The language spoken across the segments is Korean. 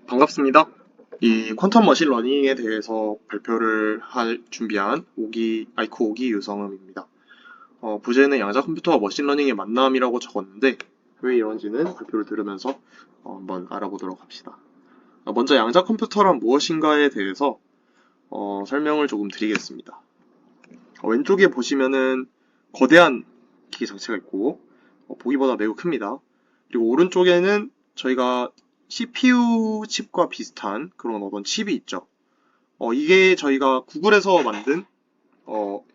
반갑습니다. 이 퀀텀 머신러닝에 대해서 발표를 할 준비한 아이코 5기 유성음입니다. 부제는 양자 컴퓨터와 머신러닝의 만남이라고 적었는데 왜 이런지는 발표를 들으면서 한번 알아보도록 합시다. 먼저 양자 컴퓨터란 무엇인가에 대해서 설명을 조금 드리겠습니다. 왼쪽에 보시면은 거대한 기계 장치가 있고 보기보다 매우 큽니다. 그리고 오른쪽에는 저희가 CPU 칩과 비슷한 그런 어떤 칩이 있죠. 이게 저희가 구글에서 만든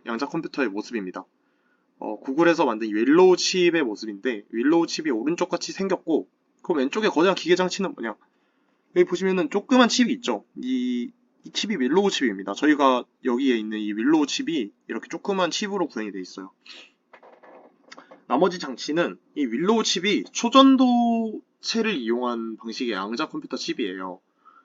양자 컴퓨터의 모습입니다. 구글에서 만든 윌로우 칩의 모습인데 윌로우 칩이 오른쪽 같이 생겼고 그 왼쪽에 거대한 기계 장치는 뭐냐? 여기 보시면은 조그만 칩이 있죠. 이 칩이 윌로우 칩입니다. 저희가 여기에 있는 이 윌로우 칩이 이렇게 조그만 칩으로 구현이 되어 있어요. 나머지 장치는 이 윌로우 칩이 초전도체를 이용한 방식의 양자 컴퓨터 칩이에요.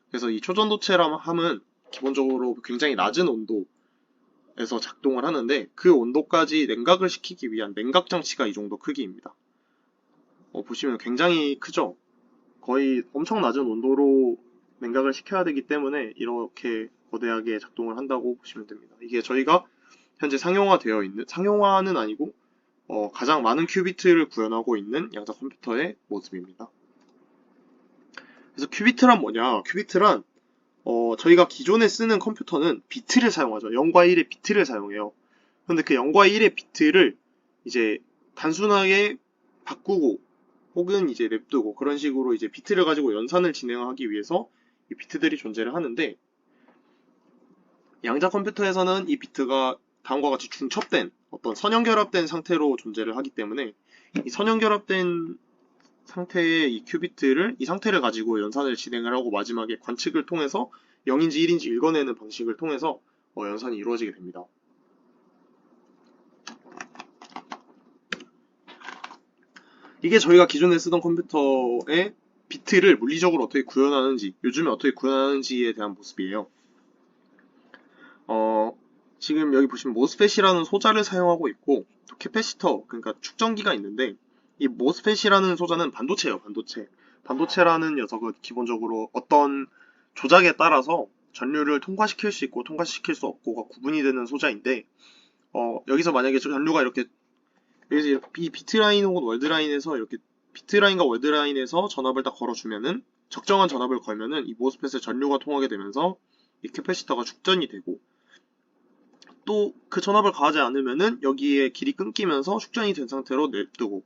그래서 이 초전도체함은 기본적으로 굉장히 낮은 온도에서 작동을 하는데 그 온도까지 냉각을 시키기 위한 냉각 장치가 이 정도 크기입니다. 보시면 굉장히 크죠? 거의 엄청 낮은 온도로 냉각을 시켜야 되기 때문에 이렇게 거대하게 작동을 한다고 보시면 됩니다. 이게 저희가 현재 상용화되어 있는, 상용화는 아니고 가장 많은 큐비트를 구현하고 있는 양자 컴퓨터의 모습입니다. 그래서 큐비트란 뭐냐? 큐비트란 저희가 기존에 쓰는 컴퓨터는 비트를 사용하죠. 0과 1의 비트를 사용해요. 근데 그 0과 1의 비트를 이제 단순하게 바꾸고 혹은 이제 냅두고 그런 식으로 이제 비트를 가지고 연산을 진행하기 위해서 이 비트들이 존재를 하는데 양자 컴퓨터에서는 이 비트가 다음과 같이 중첩된 어떤 선형결합된 상태로 존재를 하기 때문에 이 선형결합된 상태의 이 큐비트를 이 상태를 가지고 연산을 진행을 하고 마지막에 관측을 통해서 0인지 1인지 읽어내는 방식을 통해서 연산이 이루어지게 됩니다. 이게 저희가 기존에 쓰던 컴퓨터의 비트를 물리적으로 어떻게 구현하는지, 요즘에 어떻게 구현하는지에 대한 모습이에요. 지금 여기 보시면 모스펫이라는 소자를 사용하고 있고 또 캐패시터, 그러니까 축전기가 있는데 이 모스펫이라는 소자는 반도체예요, 반도체. 반도체라는 녀석은 기본적으로 어떤 조작에 따라서 전류를 통과시킬 수 있고 통과시킬 수 없고가 구분이 되는 소자인데 여기서 만약에 전류가 이렇게 여기서 이 비트라인 혹은 월드라인에서 이렇게 비트라인과 월드라인에서 전압을 딱 걸어주면은 적정한 전압을 걸면은 이 모스펫에 전류가 통하게 되면서 이 캐패시터가 축전이 되고 또 그 전압을 가하지 않으면은 여기에 길이 끊기면서 축전이 된 상태로 냅두고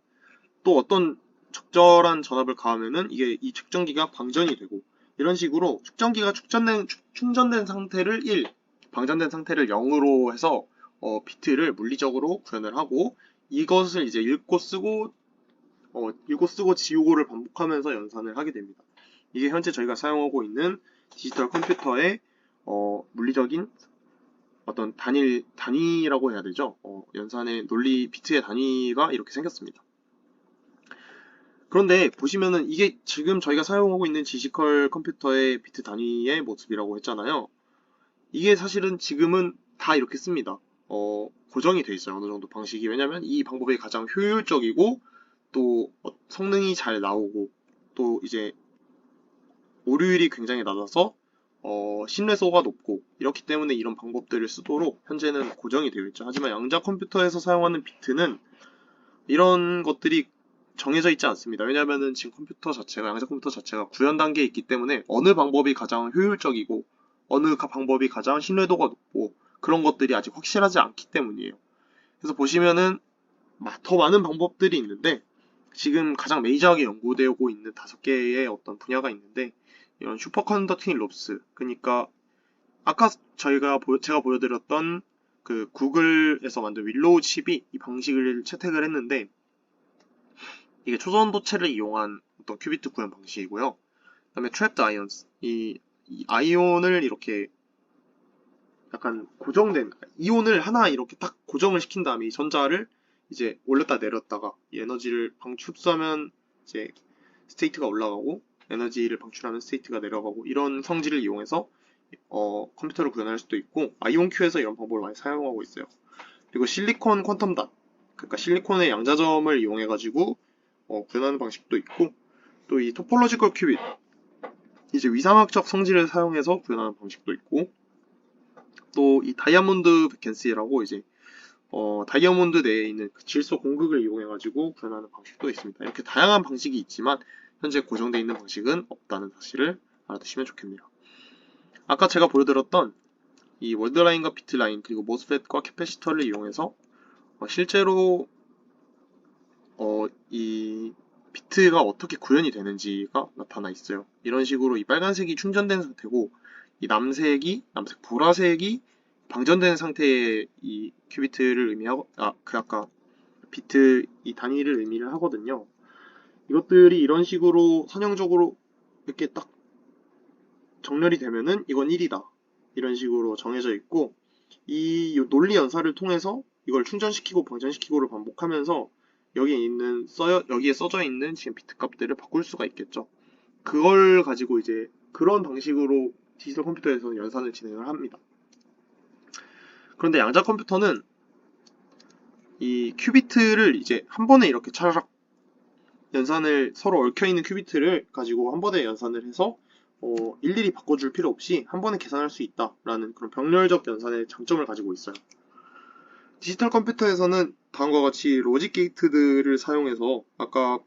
또 어떤 적절한 전압을 가하면은 이게 이 측정기가 방전이 되고 이런 식으로 축전기가 충전된 상태를 1, 방전된 상태를 0으로 해서 비트를 물리적으로 구현을 하고 이것을 이제 읽고 쓰고 지우고를 반복하면서 연산을 하게 됩니다. 이게 현재 저희가 사용하고 있는 디지털 컴퓨터의 물리적인 어떤 단위라고 해야 되죠. 연산의 논리 비트의 단위가 이렇게 생겼습니다. 그런데 보시면은 이게 지금 저희가 사용하고 있는 지시컬 컴퓨터의 비트 단위의 모습이라고 했잖아요. 이게 사실은 지금은 다 이렇게 씁니다. 고정이 돼 있어요. 어느 정도 방식이. 왜냐면 이 방법이 가장 효율적이고 또 성능이 잘 나오고 또 이제 오류율이 굉장히 낮아서 신뢰도가 높고 이렇기 때문에 이런 방법들을 쓰도록 현재는 고정이 되어 있죠. 하지만 양자 컴퓨터에서 사용하는 비트는 이런 것들이 정해져 있지 않습니다. 왜냐하면 지금 양자 컴퓨터 자체가 구현 단계에 있기 때문에 어느 방법이 가장 효율적이고 어느 방법이 가장 신뢰도가 높고 그런 것들이 아직 확실하지 않기 때문이에요. 그래서 보시면은 더 많은 방법들이 있는데 지금 가장 메이저하게 연구되고 있는 5개의 어떤 분야가 있는데 이런 슈퍼컨덕팅 롭스, 그러니까 아까 제가 보여드렸던 그 구글에서 만든 윌로우 칩이 이 방식을 채택을 했는데 이게 초전도체를 이용한 어떤 큐비트 구현 방식이고요. 그다음에 트랩드 아이언스, 이 아이온을 이렇게 약간 고정된 이온을 하나 이렇게 딱 고정을 시킨 다음에 이 전자를 이제 올렸다 내렸다가 이 에너지를 흡수하면 이제 스테이트가 올라가고 에너지를 방출하면 스테이트가 내려가고 이런 성질을 이용해서 컴퓨터를 구현할 수도 있고 아이온큐에서 이런 방법을 많이 사용하고 있어요. 그리고 실리콘 퀀텀 닷, 그러니까 실리콘의 양자점을 이용해 가지고 구현하는 방식도 있고 또 이 토폴로지컬 큐빗, 이제 위상학적 성질을 사용해서 구현하는 방식도 있고, 또 이 다이아몬드 베켄시라고 이제 다이아몬드 내에 있는 그 질소 공극을 이용해가지고 구현하는 방식도 있습니다. 이렇게 다양한 방식이 있지만 현재 고정되어 있는 방식은 없다는 사실을 알아두시면 좋겠네요. 아까 제가 보여드렸던 이 월드라인과 비트라인 그리고 모스펫과 캐패시터를 이용해서 실제로 이 비트가 어떻게 구현이 되는지가 나타나 있어요. 이런 식으로 이 빨간색이 충전된 상태고 이 남색 보라색이 방전된 상태의 이 큐비트를 의미하고 아까 비트 이 단위를 의미를 하거든요. 이것들이 이런 식으로 선형적으로 이렇게 딱 정렬이 되면은 이건 1이다. 이런 식으로 정해져 있고 이 논리 연산을 통해서 이걸 충전시키고 방전시키고를 반복하면서 여기에 써져 있는 지금 비트 값들을 바꿀 수가 있겠죠. 그걸 가지고 이제 그런 방식으로 디지털 컴퓨터에서는 연산을 진행을 합니다. 그런데 양자 컴퓨터는 이 큐비트를 이제 한 번에 이렇게 차라락 연산을 서로 얽혀있는 큐비트를 가지고 한 번에 연산을 해서 일일이 바꿔줄 필요 없이 한 번에 계산할 수 있다라는 그런 병렬적 연산의 장점을 가지고 있어요. 디지털 컴퓨터에서는 다음과 같이 로직 게이트들을 사용해서 아까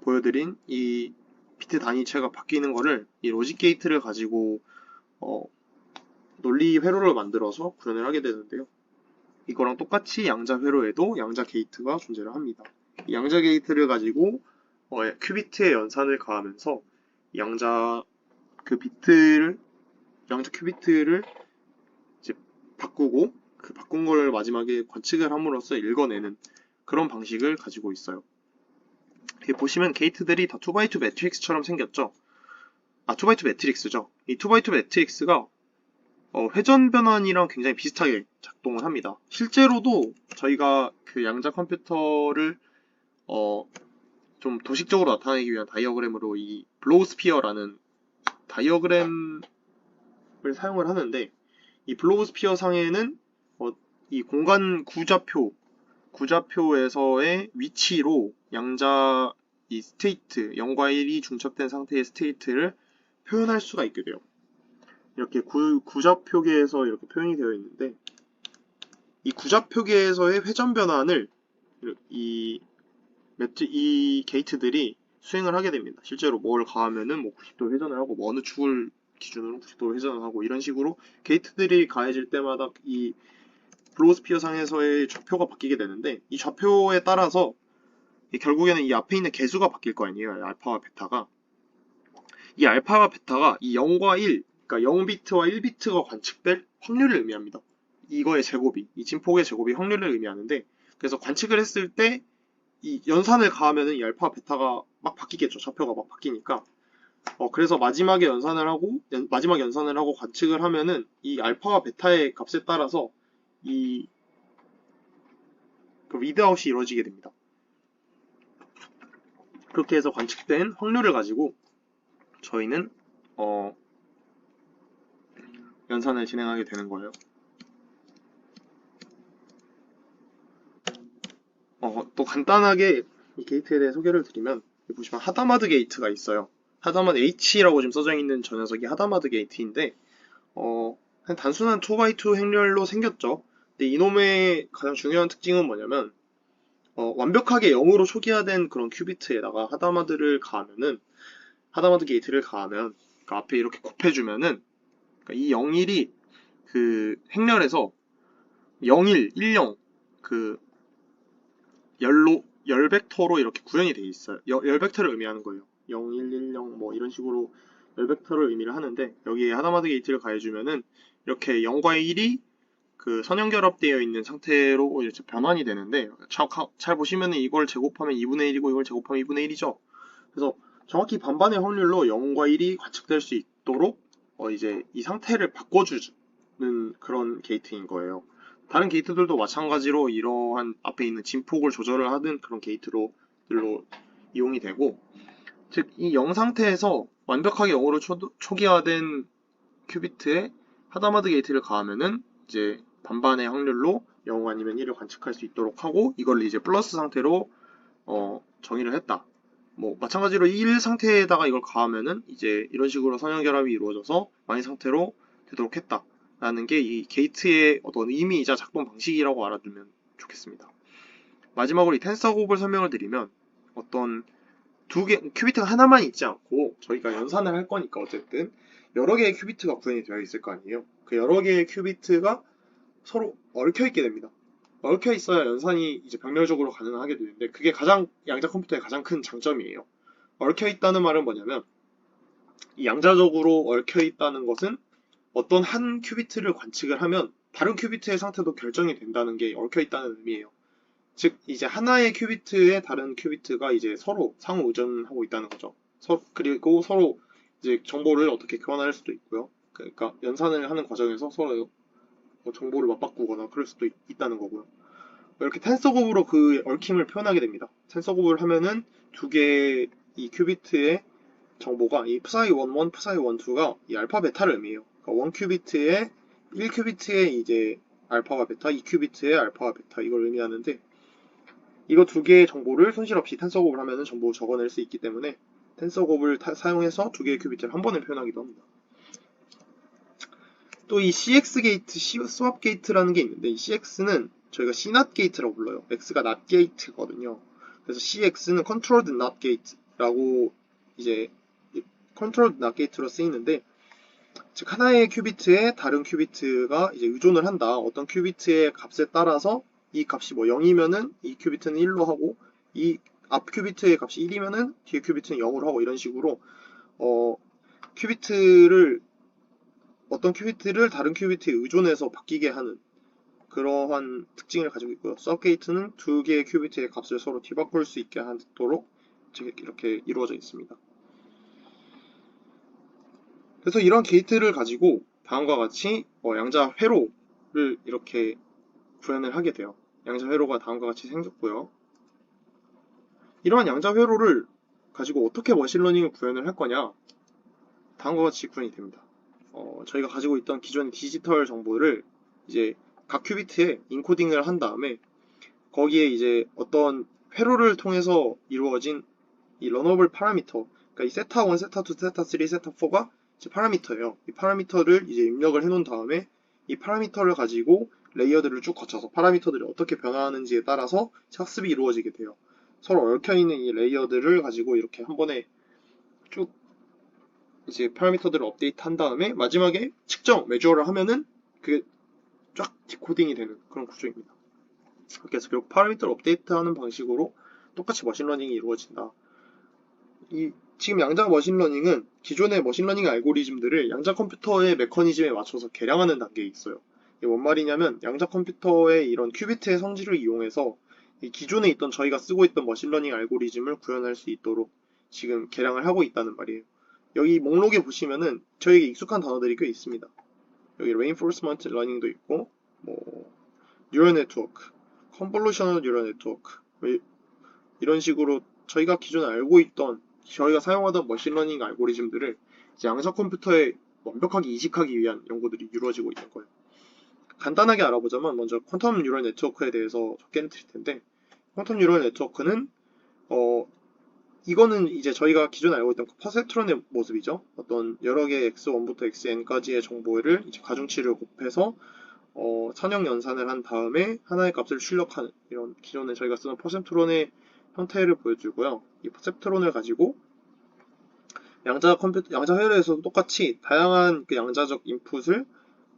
보여드린 이 비트 단위체가 바뀌는 거를 이 로직 게이트를 가지고 논리 회로를 만들어서 구현을 하게 되는데요. 이거랑 똑같이 양자 회로에도 양자 게이트가 존재를 합니다. 이 양자 게이트를 가지고 큐비트의 연산을 가하면서 양자 큐비트를 이제 바꾸고 그 바꾼 걸 마지막에 관측을 함으로써 읽어내는 그런 방식을 가지고 있어요. 여기 보시면 게이트들이 다 2x2 매트릭스처럼 생겼죠. 2x2 매트릭스죠. 이 2x2 매트릭스가 회전 변환이랑 굉장히 비슷하게 작동을 합니다. 실제로도 저희가 그 양자 컴퓨터를 좀 도식적으로 나타내기 위한 다이어그램으로 이 블로우스피어라는 다이어그램을 사용을 하는데 이 블로우스피어 상에는 이 공간 구좌표에서의 위치로 양자 이 스테이트 0과 1이 중첩된 상태의 스테이트를 표현할 수가 있게 돼요. 이렇게 구좌표계에서 이렇게 표현이 되어 있는데 이 구좌표계에서의 회전 변환을 이 게이트들이 수행을 하게 됩니다. 실제로 뭘 가하면은 뭐 90도 회전을 하고 뭐 어느 축을 기준으로 90도 회전을 하고 이런 식으로 게이트들이 가해질 때마다 이 블로우스피어 상에서의 좌표가 바뀌게 되는데 이 좌표에 따라서 결국에는 이 앞에 있는 개수가 바뀔 거 아니에요. 알파와 베타가. 이 알파와 베타가 이 0과 1, 그러니까 0비트와 1비트가 관측될 확률을 의미합니다. 이거의 제곱이, 이 진폭의 제곱이 확률을 의미하는데 그래서 관측을 했을 때 이 연산을 가하면은 이 알파와 베타가 막 바뀌겠죠. 좌표가 막 바뀌니까. 그래서 마지막 연산을 하고 관측을 하면은 이 알파와 베타의 값에 따라서 이 리드아웃이 이루어지게 됩니다. 그렇게 해서 관측된 확률을 가지고 저희는 연산을 진행하게 되는 거예요. 또 간단하게 이 게이트에 대해 소개를 드리면 여기 보시면 하다마드 게이트가 있어요. 하다마드 H라고 지금 써져 있는 저 녀석이 하다마드 게이트인데 단순한 2x2 행렬로 생겼죠. 근데 이놈의 가장 중요한 특징은 뭐냐면 완벽하게 0으로 초기화된 그런 큐비트에다가 하다마드 게이트를 가하면 그러니까 앞에 이렇게 곱해주면은 그러니까 이 01이 그 행렬에서 01, 10 그 열 벡터로 이렇게 구현이 돼 있어요. 열 벡터를 의미하는 거예요. 0, 1, 1, 0 뭐 이런 식으로 열 벡터를 의미를 하는데 여기에 하다마드 게이트를 가해주면은 이렇게 0과 1이 그 선형결합되어 있는 상태로 이렇게 변환이 되는데 잘 보시면은 이걸 제곱하면 2분의 1이고 이걸 제곱하면 2분의 1이죠. 그래서 정확히 반반의 확률로 0과 1이 관측될 수 있도록 이제 이 상태를 바꿔주는 그런 게이트인 거예요. 다른 게이트들도 마찬가지로 이러한 앞에 있는 진폭을 조절을 하는 그런 게이트로 이용이 되고, 즉 이 0 상태에서 완벽하게 0으로 초기화된 큐비트에 하다마드 게이트를 가하면은 이제 반반의 확률로 0 아니면 1을 관측할 수 있도록 하고 이걸 이제 플러스 상태로 정의를 했다. 뭐 마찬가지로 1 상태에다가 이걸 가하면은 이제 이런 식으로 선형 결합이 이루어져서 마인 상태로 되도록 했다라는 게 이 게이트의 어떤 의미이자 작동 방식이라고 알아두면 좋겠습니다. 마지막으로 이 텐서 곱을 설명을 드리면 어떤 두 개, 큐비트가 하나만 있지 않고 저희가 연산을 할 거니까 어쨌든 여러 개의 큐비트가 구현이 되어 있을 거 아니에요. 그 여러 개의 큐비트가 서로 얽혀 있게 됩니다. 얽혀 있어야 연산이 이제 병렬적으로 가능하게 되는데 그게 가장 양자 컴퓨터의 가장 큰 장점이에요. 얽혀 있다는 말은 뭐냐면 이 양자적으로 얽혀 있다는 것은 어떤 한 큐비트를 관측을 하면 다른 큐비트의 상태도 결정이 된다는 게 얽혀 있다는 의미예요. 즉 이제 하나의 큐비트에 다른 큐비트가 이제 서로 상호 의존하고 있다는 거죠. 그리고 서로 이제 정보를 어떻게 교환할 수도 있고요. 그러니까 연산을 하는 과정에서 서로 뭐 정보를 맞바꾸거나 그럴 수도 있다는 거고요. 이렇게 텐서곱으로 그 얽힘을 표현하게 됩니다. 텐서곱을 하면은 두 개의 이 큐비트의 정보가 이 psi 11, psi 12가 이 알파 베타를 의미해요. 그러니까 1큐비트에 1큐비트에 이제 알파와 베타, 2큐비트에 알파와 베타 이걸 의미하는데 이거 두 개의 정보를 손실 없이 텐서곱을 하면은 전부 적어낼 수 있기 때문에 텐서곱을 사용해서 두 개의 큐비트를 한 번에 표현하기도 합니다. 또 이 CX 게이트, 스왑 게이트라는 게 있는데 이 CX는 저희가 CNOT 게이트라고 불러요. X가 NOT 게이트거든요. 그래서 CX는 Controlled NOT Gate라고 이제 Controlled NOT Gate로 쓰이는데 즉 하나의 큐비트에 다른 큐비트가 이제 의존을 한다. 어떤 큐비트의 값에 따라서 이 값이 뭐 0이면은 이 큐비트는 1로 하고 이 앞 큐비트의 값이 1이면은 뒤에 큐비트는 0으로 하고 이런 식으로 큐비트를 어떤 큐비트를 다른 큐비트에 의존해서 바뀌게 하는 그러한 특징을 가지고 있고요. 서브게이트는 두 개의 큐비트의 값을 서로 뒤바꿀 수 있게 하도록 이렇게 이루어져 있습니다. 그래서 이런 게이트를 가지고 다음과 같이 양자 회로를 이렇게 구현을 하게 돼요. 양자 회로가 다음과 같이 생겼고요. 이러한 양자 회로를 가지고 어떻게 머신러닝을 구현을 할 거냐? 다음과 같이 구현이 됩니다. 저희가 가지고 있던 기존의 디지털 정보를 이제 각 큐비트에 인코딩을 한 다음에 거기에 이제 어떤 회로를 통해서 이루어진 이 러너블 파라미터, 그러니까 이 세타 1, 세타 2, 세타 3, 세타 4가 이제 파라미터예요. 이 파라미터를 이제 입력을 해놓은 다음에 이 파라미터를 가지고 레이어들을 쭉 거쳐서 파라미터들이 어떻게 변화하는지에 따라서 학습이 이루어지게 돼요. 서로 얽혀있는 이 레이어들을 가지고 이렇게 한 번에 쭉 이제 파라미터들을 업데이트 한 다음에 마지막에 측정, 매주어를 하면은 그게 쫙 디코딩이 되는 그런 구조입니다. 그래서 결국 파라미터를 업데이트하는 방식으로 똑같이 머신러닝이 이루어진다. 지금 양자 머신러닝은 기존의 머신러닝 알고리즘들을 양자 컴퓨터의 메커니즘에 맞춰서 개량하는 단계에 있어요. 이게 뭔 말이냐면 양자 컴퓨터의 이런 큐비트의 성질을 이용해서 이 기존에 있던 저희가 쓰고 있던 머신러닝 알고리즘을 구현할 수 있도록 지금 개량을 하고 있다는 말이에요. 여기 목록에 보시면은 저에게 익숙한 단어들이 꽤 있습니다. 여기 reinforcement learning도 있고 뭐 뉴럴 네트워크, 컨볼루셔널 뉴럴 네트워크 이런 식으로 저희가 기존에 알고 있던 저희가 사용하던 머신러닝 알고리즘들을 이제 양자 컴퓨터에 완벽하게 이식하기 위한 연구들이 이루어지고 있는 거예요. 간단하게 알아보자면 먼저 퀀텀 뉴럴 네트워크에 대해서 적게는 드릴 텐데 퀀텀 뉴럴 네트워크는 이거는 이제 저희가 기존에 알고 있던 퍼셉트론의 모습이죠. 어떤 여러 개의 x1부터 xn까지의 정보를 이제 가중치를 곱해서 선형 연산을 한 다음에 하나의 값을 출력하는 이런 기존에 저희가 쓰는 퍼셉트론의 형태를 보여주고요. 이 퍼셉트론을 가지고 양자 회로에서도 똑같이 다양한 그 양자적 인풋을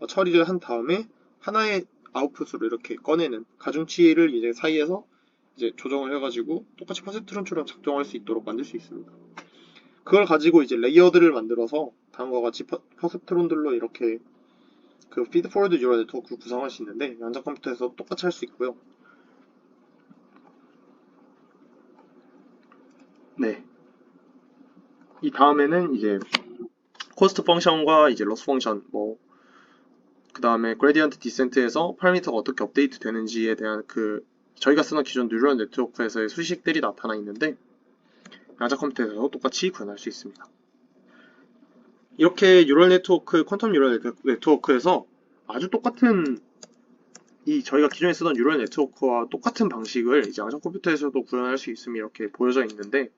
처리를 한 다음에 하나의 아웃풋으로 이렇게 꺼내는 가중치를 이제 사이에서 이제 조정을 해가지고 똑같이 퍼셉트론처럼 작동할 수 있도록 만들 수 있습니다. 그걸 가지고 이제 레이어들을 만들어서 다음과 같이 퍼셉트론들로 이렇게 그 피드포워드 뉴럴 네트워크를 구성할 수 있는데 양자 컴퓨터에서 똑같이 할 수 있고요. 네. 이 다음에는 이제 코스트 펑션과 이제 로스 펑션 그 다음에 그레디언트 디센트에서 파라미터가 어떻게 업데이트 되는지에 대한 저희가 쓰는 기존 뉴럴 네트워크에서의 수식들이 나타나 있는데 양자 컴퓨터에서 똑같이 구현할 수 있습니다. 이렇게 뉴럴 네트워크, 퀀텀 뉴럴 네트워크에서 아주 똑같은 저희가 기존에 쓰던 뉴럴 네트워크와 똑같은 방식을 이제 양자 컴퓨터에서도 구현할 수 있음이 이렇게 보여져 있는데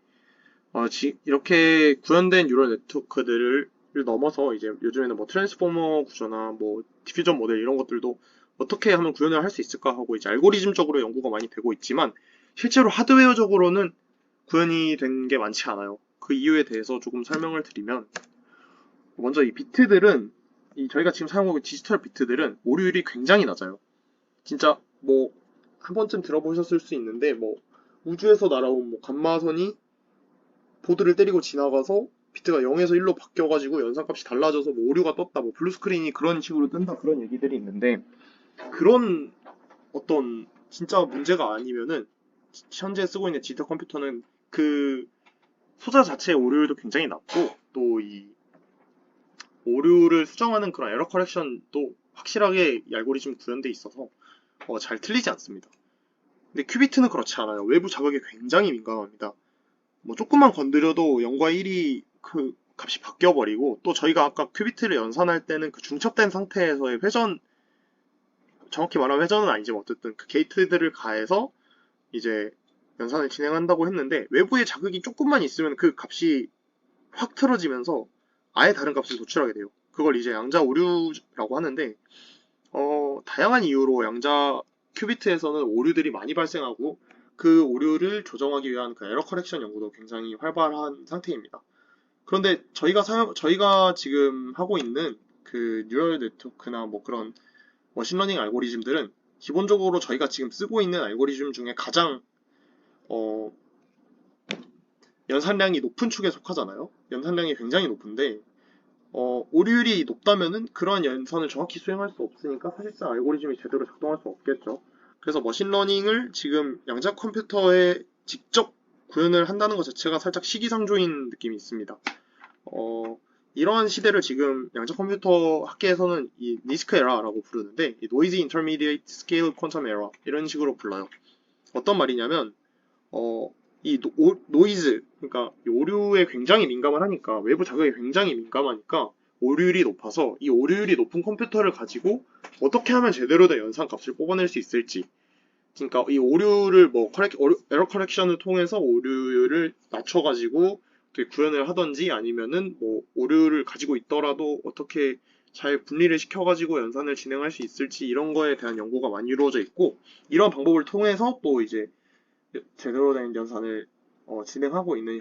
이렇게 구현된 뉴럴 네트워크들을 넘어서 이제 요즘에는 뭐 트랜스포머 구조나 뭐 디퓨전 모델 이런 것들도 어떻게 하면 구현을 할 수 있을까 하고 이제 알고리즘적으로 연구가 많이 되고 있지만 실제로 하드웨어적으로는 구현이 된 게 많지 않아요. 그 이유에 대해서 조금 설명을 드리면 먼저 이 비트들은 저희가 지금 사용하고 있는 디지털 비트들은 오류율이 굉장히 낮아요. 진짜 뭐 한 번쯤 들어보셨을 수 있는데 뭐 우주에서 날아온 뭐 감마선이 보드를 때리고 지나가서 비트가 0에서 1로 바뀌어가지고 연산값이 달라져서 뭐 오류가 떴다, 뭐 블루 스크린이 그런 식으로 뜬다 그런 얘기들이 있는데 그런 어떤 진짜 문제가 아니면은 현재 쓰고 있는 디지털 컴퓨터는 그 소자 자체의 오류율도 굉장히 낮고 또 이 오류를 수정하는 그런 에러 커렉션도 확실하게 이 알고리즘 구현돼 있어서 잘 틀리지 않습니다. 근데 큐비트는 그렇지 않아요. 외부 자극에 굉장히 민감합니다. 뭐 조금만 건드려도 0과 1이 그 값이 바뀌어버리고 또 저희가 아까 큐비트를 연산할 때는 그 중첩된 상태에서의 회전, 정확히 말하면 회전은 아니지만 어쨌든 그 게이트들을 가해서 이제 연산을 진행한다고 했는데 외부의 자극이 조금만 있으면 그 값이 확 틀어지면서 아예 다른 값을 도출하게 돼요. 그걸 이제 양자 오류라고 하는데 다양한 이유로 양자 큐비트에서는 오류들이 많이 발생하고 그 오류를 조정하기 위한 그 에러 커렉션 연구도 굉장히 활발한 상태입니다. 그런데 저희가 지금 하고 있는 그 뉴럴 네트워크나 뭐 그런 머신러닝 알고리즘들은 기본적으로 저희가 지금 쓰고 있는 알고리즘 중에 가장 어, 연산량이 높은 축에 속하잖아요. 연산량이 굉장히 높은데 오류율이 높다면은 그러한 연산을 정확히 수행할 수 없으니까 사실상 알고리즘이 제대로 작동할 수 없겠죠. 그래서 머신러닝을 지금 양자 컴퓨터에 직접 구현을 한다는 것 자체가 살짝 시기상조인 느낌이 있습니다. 이러한 시대를 지금 양자 컴퓨터 학계에서는 이 니스크 에라라고 부르는데 이 노이즈 인터미디에이트 스케일 퀀텀 에러 이런 식으로 불러요. 어떤 말이냐면 이 노이즈, 그러니까 이 오류에 굉장히 민감을 하니까 외부 자극에 굉장히 민감하니까 오류율이 높아서 이 오류율이 높은 컴퓨터를 가지고 어떻게 하면 제대로 된 연산 값을 뽑아낼 수 있을지, 그러니까 이 오류를 뭐 에러 커렉션을 통해서 오류를 낮춰가지고 어떻게 구현을 하던지 아니면은 뭐 오류를 가지고 있더라도 어떻게 잘 분리를 시켜가지고 연산을 진행할 수 있을지 이런 거에 대한 연구가 많이 이루어져 있고 이런 방법을 통해서 또 이제 제대로 된 연산을 진행하고 있는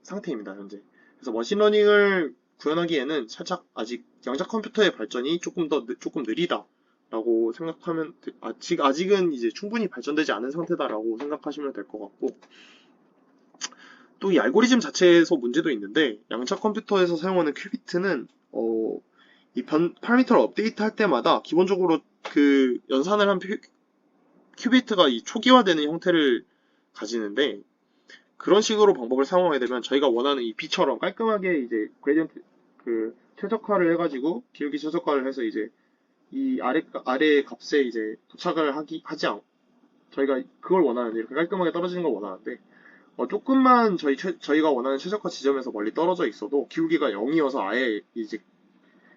상태입니다, 현재. 그래서 머신러닝을 구현하기에는 살짝 아직 양자 컴퓨터의 발전이 조금 느리다라고 생각하면 아직은 이제 충분히 발전되지 않은 상태다라고 생각하시면 될 것 같고 또 이 알고리즘 자체에서 문제도 있는데 양자 컴퓨터에서 사용하는 큐비트는 이 파라미터를 업데이트할 때마다 기본적으로 그 연산을 한 큐비트가 이 초기화되는 형태를 가지는데 그런 식으로 방법을 사용하게 되면 저희가 원하는 이 B처럼 깔끔하게 이제 그레디언트 최적화를 해가지고 기울기 최적화를 해서 이제 이 아래의 값에 이제 도착을 하지 않 저희가 그걸 원하는데 이렇게 깔끔하게 떨어지는 걸 원하는데 조금만 저희가 원하는 최적화 지점에서 멀리 떨어져 있어도 기울기가 0이어서 아예 이제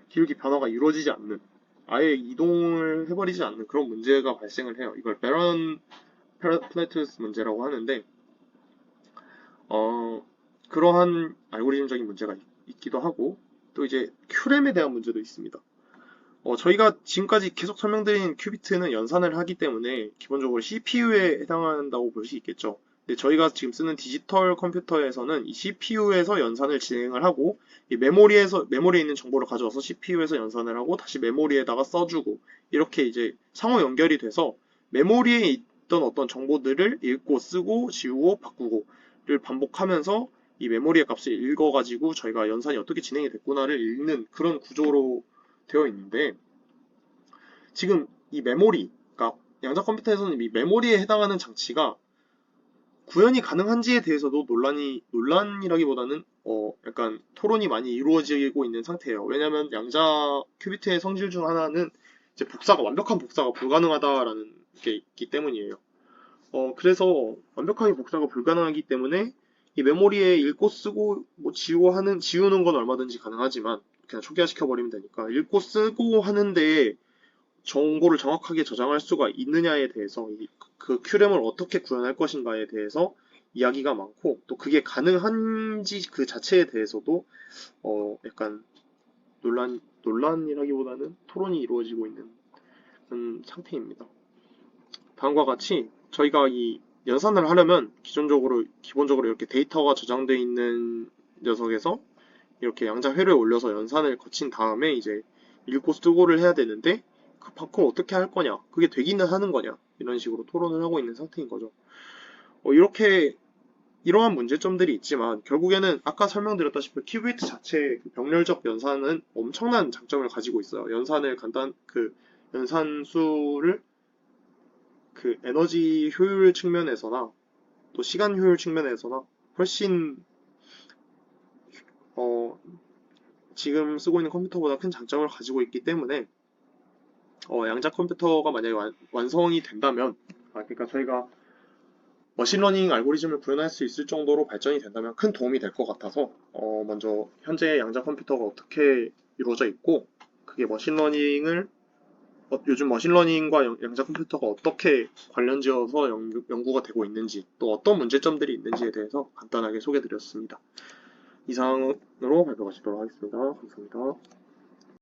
기울기 변화가 이루어지지 않는 아예 이동을 해버리지 않는 그런 문제가 발생을 해요. 이걸 베런 플래투스 문제라고 하는데 그러한 알고리즘적인 문제가 있기도 하고 또 이제 큐램에 대한 문제도 있습니다. 저희가 지금까지 계속 설명드린 큐비트는 연산을 하기 때문에 기본적으로 CPU에 해당한다고 볼 수 있겠죠. 근데 저희가 지금 쓰는 디지털 컴퓨터에서는 이 CPU에서 연산을 진행을 하고 이 메모리에 있는 정보를 가져와서 CPU에서 연산을 하고 다시 메모리에다가 써주고 이렇게 이제 상호 연결이 돼서 메모리에 있던 어떤 정보들을 읽고 쓰고 지우고 바꾸고를 반복하면서 이 메모리의 값을 읽어가지고 저희가 연산이 어떻게 진행이 됐구나를 읽는 그런 구조로 되어 있는데 지금 이 메모리, 그러니까 양자 컴퓨터에서는 이 메모리에 해당하는 장치가 구현이 가능한지에 대해서도 논란이라기보다는 약간 토론이 많이 이루어지고 있는 상태예요. 왜냐하면 양자 큐비트의 성질 중 하나는 이제 완벽한 복사가 불가능하다라는 게 있기 때문이에요. 그래서 완벽하게 복사가 불가능하기 때문에 이 메모리에 읽고 쓰고 뭐 지우는 건 얼마든지 가능하지만 그냥 초기화시켜버리면 되니까 읽고 쓰고 하는데 정보를 정확하게 저장할 수가 있느냐에 대해서 그 큐램을 어떻게 구현할 것인가에 대해서 이야기가 많고 또 그게 가능한지 그 자체에 대해서도 약간 논란이라기보다는 토론이 이루어지고 있는 그런 상태입니다. 다음과 같이 저희가 이 연산을 하려면 기본적으로 이렇게 데이터가 저장되어 있는 녀석에서 이렇게 양자회로에 올려서 연산을 거친 다음에 이제 읽고 쓰고를 해야 되는데 그걸 어떻게 할 거냐, 그게 되기는 하는 거냐, 이런 식으로 토론을 하고 있는 상태인 거죠. 이렇게 이러한 문제점들이 있지만 결국에는 아까 설명드렸다시피 큐비트 자체의 그 병렬적 연산은 엄청난 장점을 가지고 있어요. 연산수를 그 에너지 효율 측면에서나 또 시간 효율 측면에서나 훨씬 어, 지금 쓰고 있는 컴퓨터보다 큰 장점을 가지고 있기 때문에 양자 컴퓨터가 만약에 완성이 된다면, 그러니까 저희가 머신러닝 알고리즘을 구현할 수 있을 정도로 발전이 된다면 큰 도움이 될 것 같아서 먼저 현재 양자 컴퓨터가 어떻게 이루어져 있고 그게 요즘 머신러닝과 양자 컴퓨터가 어떻게 관련지어서 연구가 되고 있는지 또 어떤 문제점들이 있는지에 대해서 간단하게 소개드렸습니다. 이상으로 발표 마치도록 하겠습니다. 감사합니다.